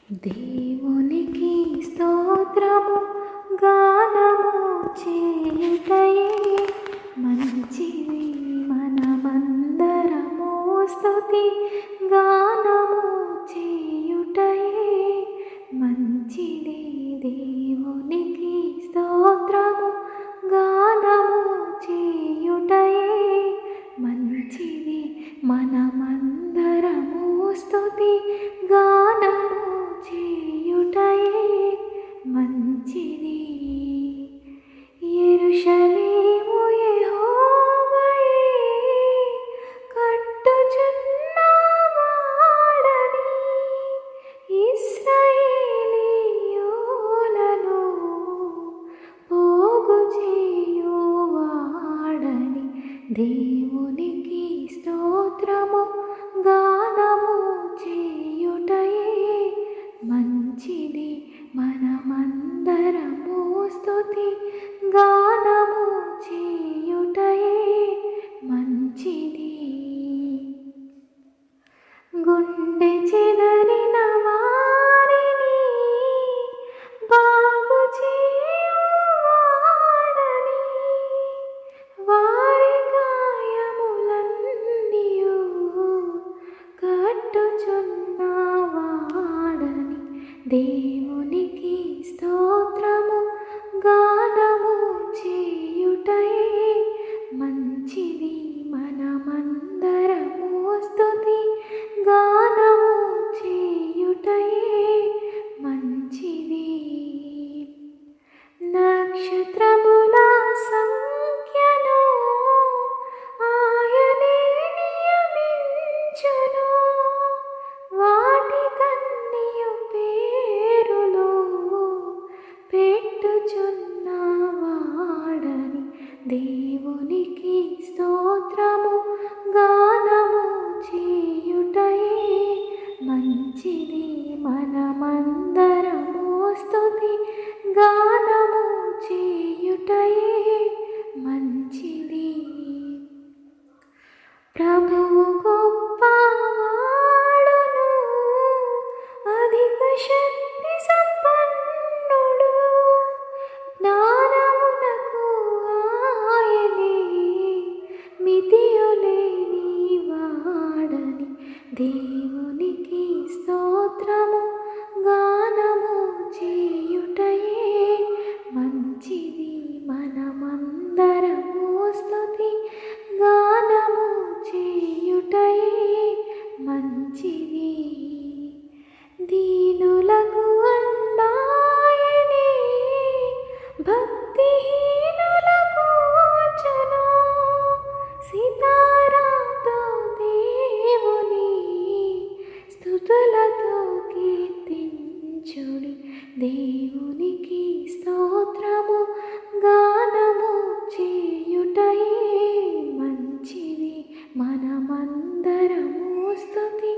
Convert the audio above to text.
దేవునికి స్తోత్రము గానము చేయుటయే మంచిది. మనమందరము స్తుతి గానము చేయుటయే మంచిది. దేవునికి స్తోత్రము గానము చేయుటయే మంచిది. మనమందరము స్తుతి గానము చేయుటయే మంచిది. యెరూషలేము యెహోవాయే కట్టుచున్న వాడని, ఇశ్రాయేలీయులను పోగు చేయువాడని. దేవునికి స్తోత్రము గానము చేయుటయే మంచిది. మనమందరము స్తుతి గానము చేయుటయే మంచిది. గుండె చెదరిన వారిని బాగు చేయువాడని, వారి గాయములన్నీయు కట్టుచున్నవాడని. దేవునికి స్తోత్రము గానము చేయుటయే మంచిది. మనమందరము స్తుతి గానము చేయుటయే మంచిది. నక్షత్రముల సంఖ్యను ఆయనే నియమించును, వాటికన్నీయు పేరులు పెట్టుచున్నవాడని. దేవునికి స్తోత్రము గానము చేయుటయే మంచిది. మనమందరము స్తుతి గానము చేయుటయే మంచిది. ప్రభువు గొప్పవాడును, అధిక శక్తి సంపన్నుడు, జ్ఞానమునకు ఆయనే మితియులేని వాడని. దేవునికి స్తోత్రము గానము చేయుటయే మంచిది. మనమందరము స్తుతి గానము చేయుటయే మంచిది. దీనులకు అండాయనే భక్తిహీనులకు వచ్చును, సితారాతో దేవుని స్తుతులతో కీర్తించుడి. దేవునికి స్తోత్రము గానము చేయుటయే మంచిది. మనమందరము స్తుతి